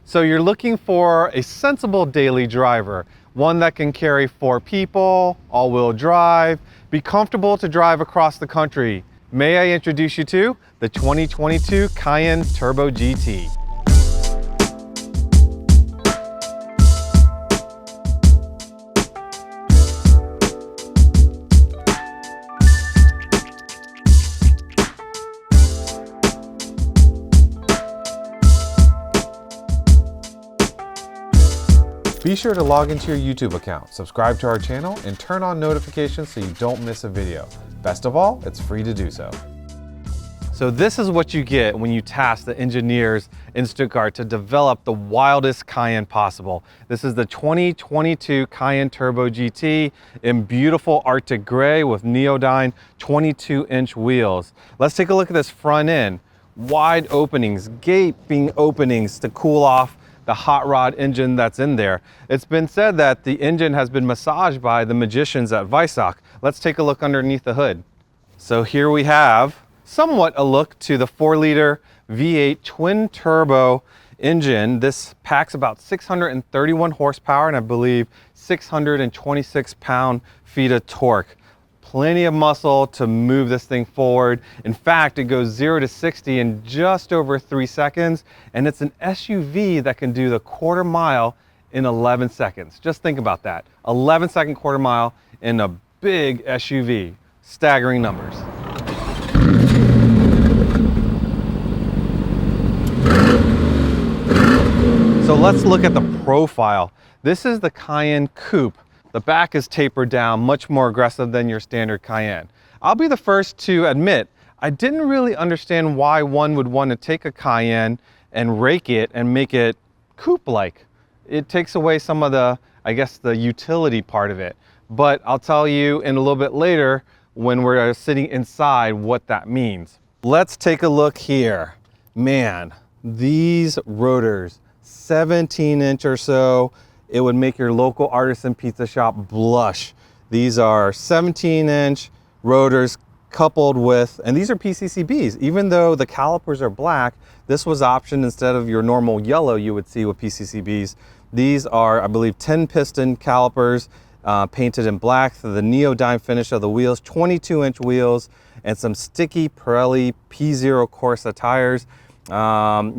So you're looking for a sensible daily driver, one that can carry 4 people, all-wheel drive, be comfortable to drive across the country. May I introduce you to the 2022 Cayenne Turbo GT. Be sure to log into your YouTube account, subscribe to our channel, and turn on notifications so you don't miss a video. Best of all, it's free to do so. So this is what you get when you task the engineers in Stuttgart to develop the wildest Cayenne possible. This is the 2022 Cayenne Turbo GT in beautiful Arctic gray with Neodyne 22-inch wheels. Let's take a look at this front end. Wide openings, gaping openings to cool off the hot rod engine that's in there. It's been said that the engine has been massaged by the magicians at Weissach. Let's take a look underneath the hood. So here we have somewhat a look to the 4-liter V8 twin turbo engine. This packs about 631 horsepower and I believe 626 pound-feet of torque. Plenty of muscle to move this thing forward. In fact, it goes 0 to 60 in just over 3 seconds, and it's an SUV that can do the quarter mile in 11 seconds. Just think about that. 11-second quarter mile in a big SUV. Staggering numbers. So let's look at the profile. This is the Cayenne Coupe. The back is tapered down, much more aggressive than your standard Cayenne. I'll be the first to admit, I didn't really understand why one would want to take a Cayenne and rake it and make it coupe-like. It takes away some of the, I guess, the utility part of it. But I'll tell you in a little bit later when we're sitting inside what that means. Let's take a look here. Man, these rotors, 17-inch or so, it would make your local artisan pizza shop blush. These are 17-inch rotors coupled with, and these are PCCBs. Even though the calipers are black, this was optioned instead of your normal yellow you would see with PCCBs. These are, I believe, 10-piston calipers painted in black for the Neodyne finish of the wheels, 22-inch wheels, and some sticky Pirelli P0 Corsa tires.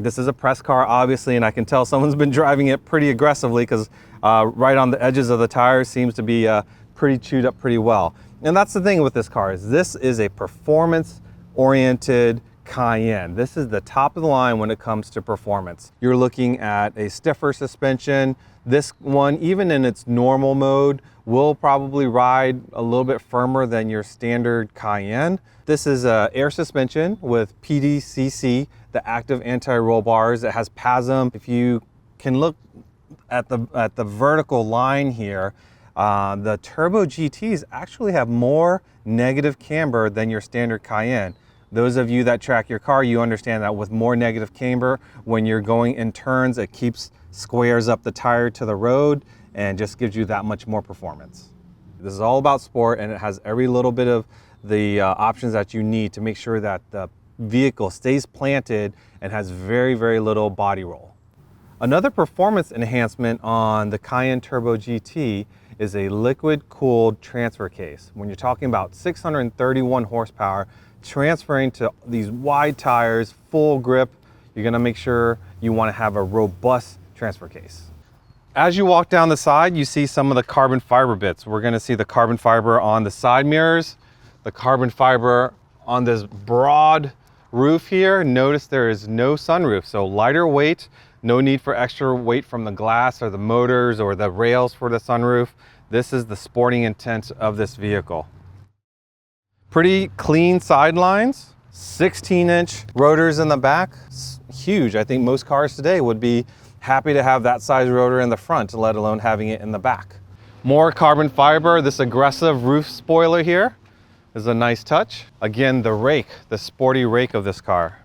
This is a press car, obviously, and I can tell someone's been driving it pretty aggressively because right on the edges of the tires seems to be pretty chewed up pretty well. And that's the thing with this car, is this is a performance-oriented Cayenne. This is the top of the line when it comes to performance. You're looking at a stiffer suspension. This one, even in its normal mode, will probably ride a little bit firmer than your standard Cayenne. This is air suspension with PDCC, the active anti-roll bars. It has PASM. If you can look at the vertical line here, the Turbo GTs actually have more negative camber than your standard Cayenne. Those of you that track your car, you understand that with more negative camber, when you're going in turns, it squares up the tire to the road and just gives you that much more performance. This is all about sport, and it has every little bit of the options that you need to make sure that the vehicle stays planted and has very, very little body roll. Another performance enhancement on the Cayenne Turbo GT is a liquid-cooled transfer case. When you're talking about 631 horsepower, transferring to these wide tires, full grip, you're gonna make sure you wanna have a robust transfer case. As you walk down the side, you see some of the carbon fiber bits. We're gonna see the carbon fiber on the side mirrors, the carbon fiber on this broad roof here. Notice there is no sunroof, so lighter weight, no need for extra weight from the glass or the motors or the rails for the sunroof. This is the sporting intent of this vehicle. Pretty clean sidelines, 16-inch rotors in the back. It's huge. I think most cars today would be happy to have that size rotor in the front, let alone having it in the back. More carbon fiber. This aggressive roof spoiler here is a nice touch. Again, the rake, the sporty rake of this car.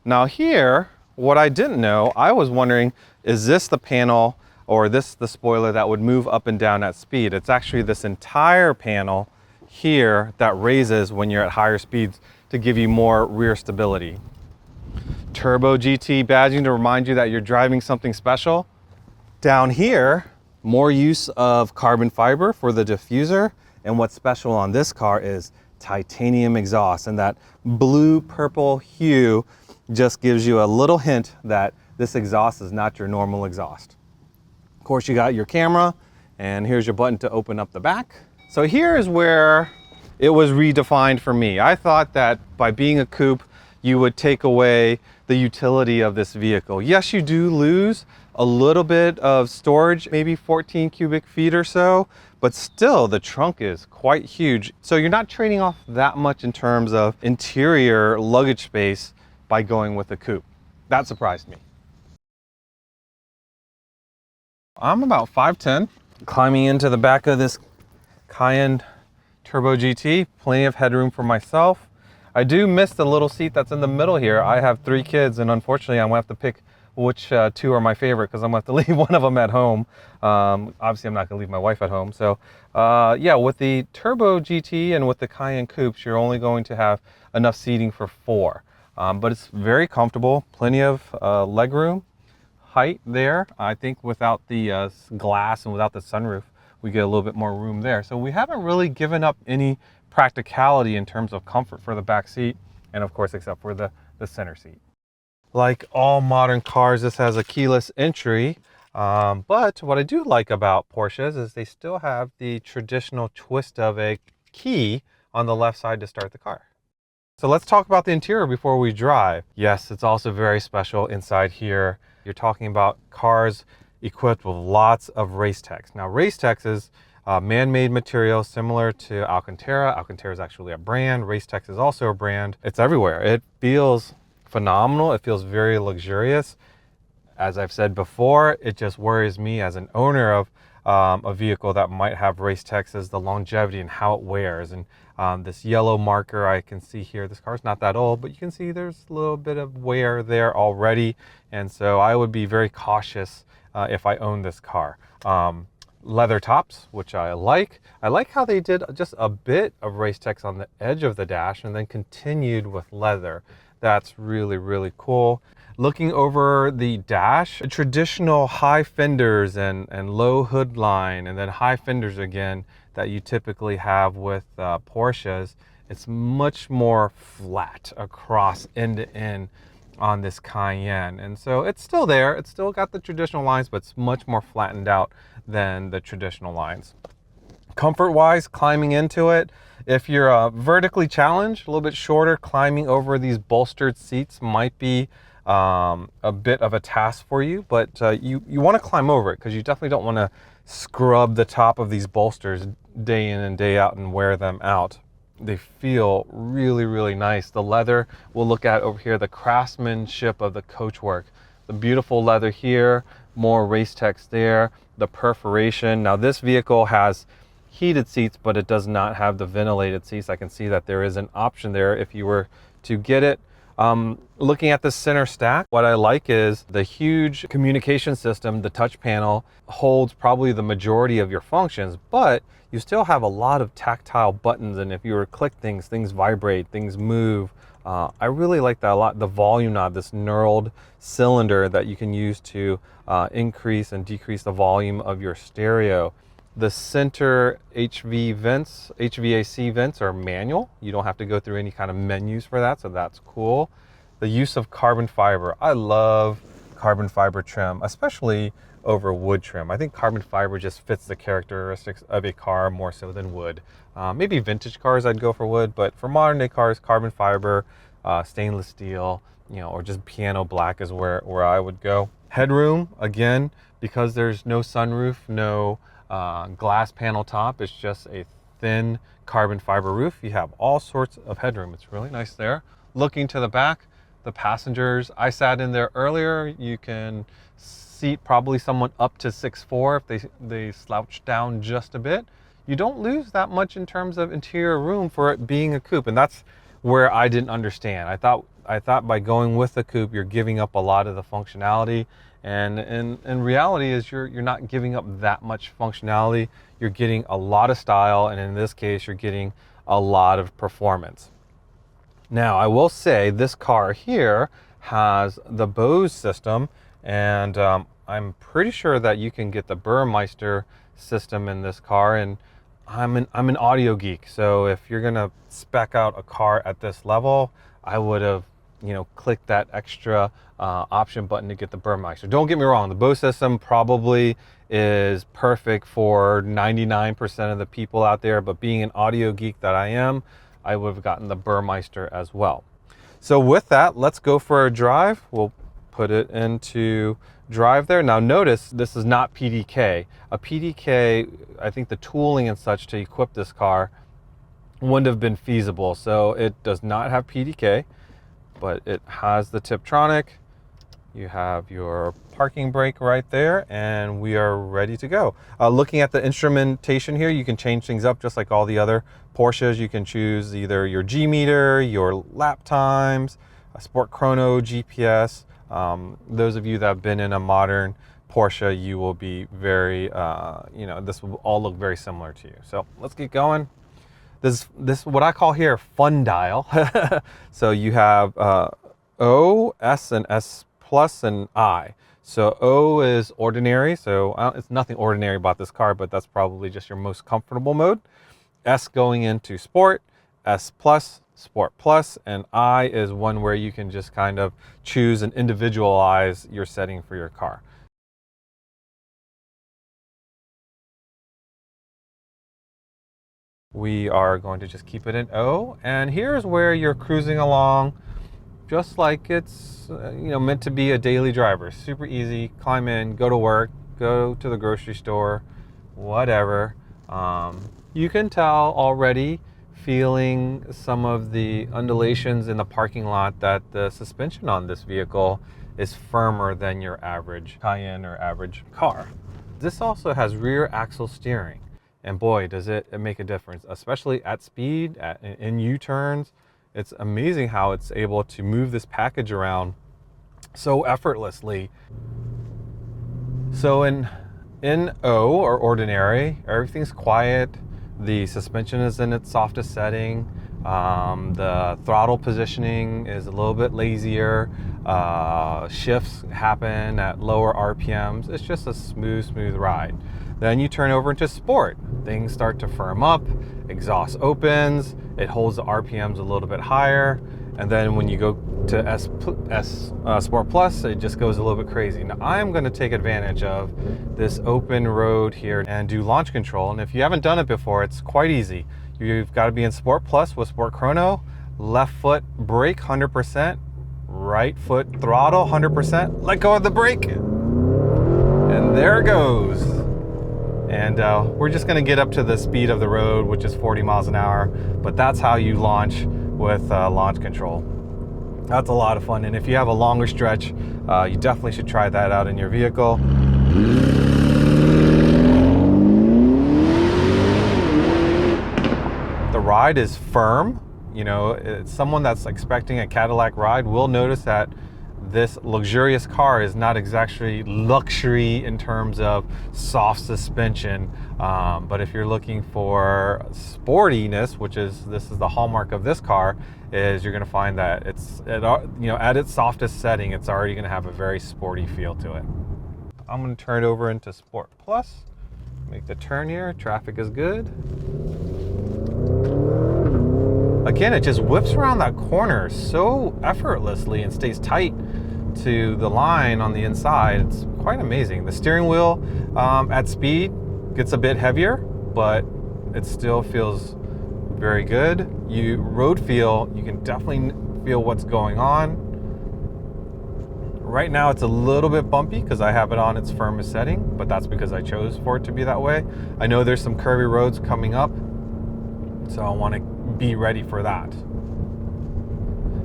Now here, what I didn't know, I was wondering, is this the panel or this the spoiler that would move up and down at speed? It's actually this entire panel here that raises when you're at higher speeds to give you more rear stability. Turbo GT badging to remind you that you're driving something special. Down here, more use of carbon fiber for the diffuser. And what's special on this car is titanium exhaust, and that blue purple hue just gives you a little hint that this exhaust is not your normal exhaust. Of course, you got your camera, and here's your button to open up the back. So here is where it was redefined for me. I thought that by being a coupe, you would take away the utility of this vehicle. Yes, you do lose a little bit of storage, maybe 14 cubic feet or so, but still the trunk is quite huge. So you're not trading off that much in terms of interior luggage space by going with a coupe. That surprised me. I'm about 5'10", climbing into the back of this Cayenne Turbo GT, plenty of headroom for myself. I do miss the little seat that's in the middle here. I have 3 kids, and unfortunately I'm gonna have to pick which 2 are my favorite, because I'm gonna have to leave one of them at home. Obviously I'm not gonna leave my wife at home. So yeah, with the Turbo GT and with the Cayenne coupes, you're only going to have enough seating for 4. But it's very comfortable, plenty of leg room, height there. I think without the glass and without the sunroof, we get a little bit more room there. So we haven't really given up any practicality in terms of comfort for the back seat, and of course except for the center seat. Like all modern cars, this has a keyless entry, but what I do like about Porsches is they still have the traditional twist of a key on the left side to start the car. So let's talk about the interior before we drive. Yes, it's also very special inside here. You're talking about cars equipped with lots of race text. Now, race text is man-made material similar to Alcantara. Alcantara is actually a brand. Race text is also a brand. It's everywhere. It feels phenomenal. It feels very luxurious. As I've said before, it just worries me as an owner of a vehicle that might have race text is the longevity and how it wears. And this yellow marker I can see here, this car's not that old, but you can see there's a little bit of wear there already. And so I would be very cautious if I owned this car. Leather tops, which I like. I like how they did just a bit of race text on the edge of the dash and then continued with leather. That's really, really cool. Looking over the dash, traditional high fenders and low hood line, and then high fenders again that you typically have with Porsches. It's much more flat across end to end on this Cayenne, and so it's still there. It's still got the traditional lines, but it's much more flattened out than the traditional lines. Comfort wise, climbing into it, if you're vertically challenged, a little bit shorter, climbing over these bolstered seats might be a bit of a task for you, but you want to climb over it, because you definitely don't want to scrub the top of these bolsters day in and day out and wear them out. They feel really, really nice. The leather, we'll look at over here, the craftsmanship of the coachwork. The beautiful leather here, more race text there, the perforation. Now this vehicle has heated seats, but it does not have the ventilated seats. I can see that there is an option there if you were to get it. Looking at the center stack, what I like is the huge communication system. The touch panel holds probably the majority of your functions, but you still have a lot of tactile buttons, and if you were to click things, things vibrate, things move. I really like that a lot. The volume knob, this knurled cylinder that you can use to increase and decrease the volume of your stereo. The center HVAC vents are manual. You don't have to go through any kind of menus for that, so that's cool. The use of carbon fiber. I love carbon fiber trim, especially over wood trim. I think carbon fiber just fits the characteristics of a car more so than wood. Maybe vintage cars I'd go for wood, but for modern day cars, carbon fiber, stainless steel, or just piano black is where I would go. Headroom, again, because there's no sunroof, no glass panel top, it's just a thin carbon fiber roof. You have all sorts of headroom. It's really nice there. Looking to the back, the passengers, I sat in there earlier. You can seat probably someone up to 6'4" if they slouch down just a bit. You don't lose that much in terms of interior room for it being a coupe, and that's where I didn't understand. I thought by going with the coupe, you're giving up a lot of the functionality, and in reality is you're not giving up that much functionality. You're getting a lot of style, and in this case, you're getting a lot of performance. Now, I will say this car here has the Bose system, and I'm pretty sure that you can get the Burmeister system in this car. And I'm an audio geek, so if you're gonna spec out a car at this level, I would have, clicked that extra option button to get the Burmeister. Don't get me wrong, the Bose system probably is perfect for 99% of the people out there, but being an audio geek that I am, I would have gotten the Burmeister as well. So with that, let's go for a drive. We'll put it into drive there. Now notice this is not PDK. A PDK, I think the tooling and such to equip this car wouldn't have been feasible. So it does not have PDK, but it has the Tiptronic. You have your parking brake right there, and we are ready to go. Looking at the instrumentation here, you can change things up just like all the other Porsches. You can choose either your G meter, your lap times, a Sport Chrono, GPS. Those of you that have been in a modern Porsche, you will be very, this will all look very similar to you. So let's get going. This what I call here fun dial. So you have O, S, and S plus, and I. So O is ordinary, so it's nothing ordinary about this car, but that's probably just your most comfortable mode. S going into sport, S plus, sport plus, and I is one where you can just kind of choose and individualize your setting for your car. We are going to just keep it in O, and here's where you're cruising along just like it's meant to be a daily driver. Super easy, climb in, go to work, go to the grocery store, whatever. You can tell already, feeling some of the undulations in the parking lot, that the suspension on this vehicle is firmer than your average Cayenne or average car. This also has rear axle steering, and boy, does it make a difference, especially at speed, in U-turns. It's amazing how it's able to move this package around so effortlessly. So in O, or ordinary, everything's quiet. The suspension is in its softest setting. The throttle positioning is a little bit lazier. Shifts happen at lower RPMs. It's just a smooth ride. Then you turn over into sport. Things start to firm up, exhaust opens, it holds the RPMs a little bit higher, and then when you go to S Sport Plus, it just goes a little bit crazy. Now I'm going to take advantage of this open road here and do launch control, and if you haven't done it before, it's quite easy. You've got to be in Sport Plus with Sport Chrono, left foot brake 100%, right foot throttle 100%, let go of the brake, and there it goes. And we're just going to get up to the speed of the road, which is 40 miles an hour. But that's how you launch with launch control. That's a lot of fun. And if you have a longer stretch, you definitely should try that out in your vehicle. The ride is firm. Someone that's expecting a Cadillac ride will notice that this luxurious car is not exactly luxury in terms of soft suspension, but if you're looking for sportiness, this is the hallmark of this car, is you're going to find that at its softest setting, it's already going to have a very sporty feel to it. I'm going to turn it over into Sport Plus, make the turn here. Traffic is good. Again, it just whips around that corner so effortlessly and stays tight to the line on the inside. It's quite amazing. The steering wheel at speed gets a bit heavier, but it still feels very good. Road feel, you can definitely feel what's going on. Right now it's a little bit bumpy because I have it on its firmest setting, but that's because I chose for it to be that way. I know there's some curvy roads coming up, so I want to be ready for that.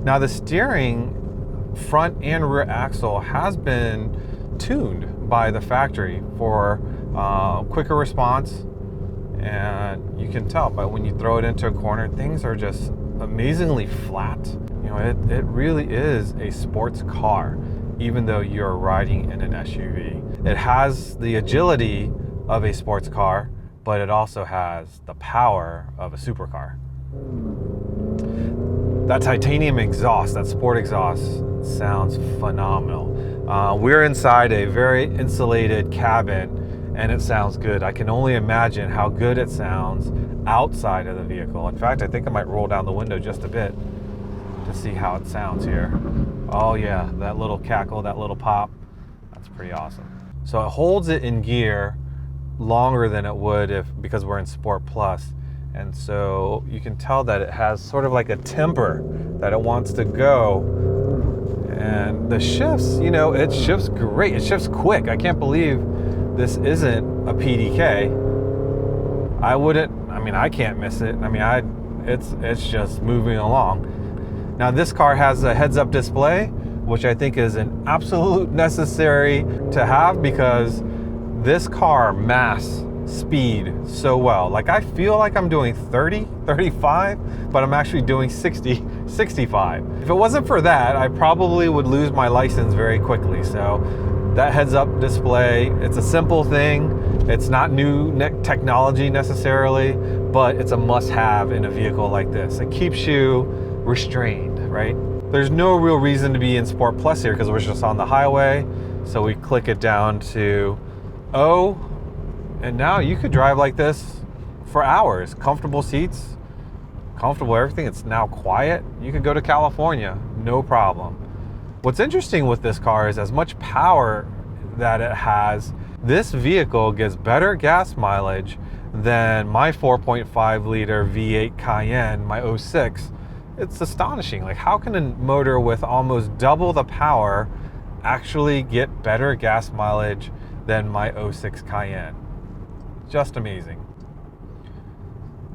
Now the steering, front and rear axle, has been tuned by the factory for quicker response, and you can tell by when you throw it into a corner, things are just amazingly flat. It really is a sports car, even though you're riding in an SUV. It has the agility of a sports car, but it also has the power of a supercar. That titanium exhaust, that sport exhaust, sounds phenomenal. We're inside a very insulated cabin and it sounds good. I can only imagine how good it sounds outside of the vehicle. In fact, I think I might roll down the window just a bit to see how it sounds here. Oh yeah, that little cackle, that little pop, that's pretty awesome. So it holds it in gear longer than it would because we're in Sport Plus. And so you can tell that it has sort of like a temper that it wants to go. And the shifts, you know, it shifts great. It shifts quick. I can't believe this isn't a PDK. I can't miss it. It's just moving along. Now this car has a heads-up display, which I think is an absolute necessary to have because this car masks speed so well. Like I feel like I'm doing 30, 35, but I'm actually doing 60, 65. If it wasn't for that, I probably would lose my license very quickly. So that heads-up display, it's a simple thing. It's not new technology necessarily, but it's a must-have in a vehicle like this. It keeps you restrained, right? There's no real reason to be in Sport Plus here because we're just on the highway. So we click it down to O, and now you could drive like this for hours. Comfortable seats, comfortable everything. It's now quiet. You could go to California, no problem. What's interesting with this car is as much power that it has, this vehicle gets better gas mileage than my 4.5 liter V8 Cayenne, my 06. It's astonishing. Like how can a motor with almost double the power actually get better gas mileage than my 06 Cayenne? Just amazing.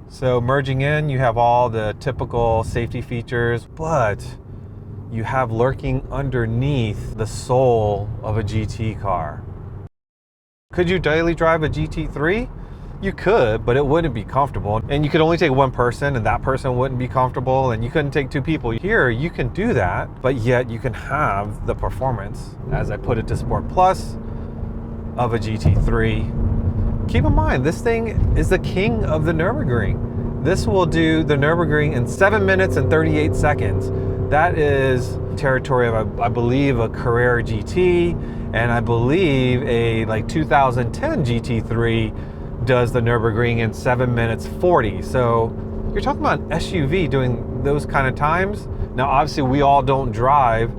So merging in, you have all the typical safety features, but you have lurking underneath the soul of a GT car. Could you daily drive a GT3? You could, but it wouldn't be comfortable. And you could only take one person and that person wouldn't be comfortable and you couldn't take two people. Here, you can do that, but yet you can have the performance, as I put it to Sport Plus, of a GT3. Keep in mind, this thing is the king of the Nürburgring. This will do the Nürburgring in 7 minutes and 38 seconds. That is territory of, I believe, a Carrera GT, and I believe a 2010 GT3 does the Nürburgring in 7 minutes 40. So you're talking about an SUV doing those kind of times. Now, obviously, we all don't drive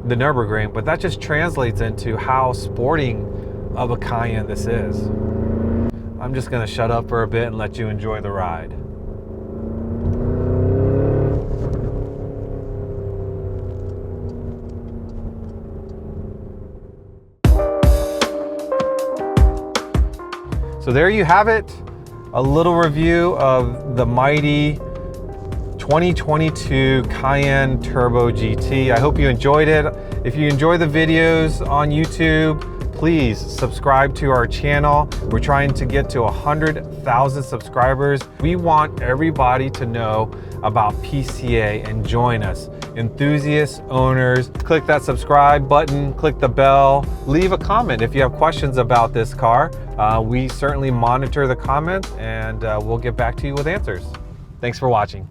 the Nürburgring, but that just translates into how sporting of a Cayenne this is. I'm just gonna shut up for a bit and let you enjoy the ride. So there you have it, a little review of the mighty 2022 Cayenne Turbo GT. I hope you enjoyed it. If you enjoy the videos on YouTube, please subscribe to our channel. We're trying to get to 100,000 subscribers. We want everybody to know about PCA and join us. Enthusiasts, owners, click that subscribe button, click the bell, leave a comment if you have questions about this car. We certainly monitor the comments and we'll get back to you with answers. Thanks for watching.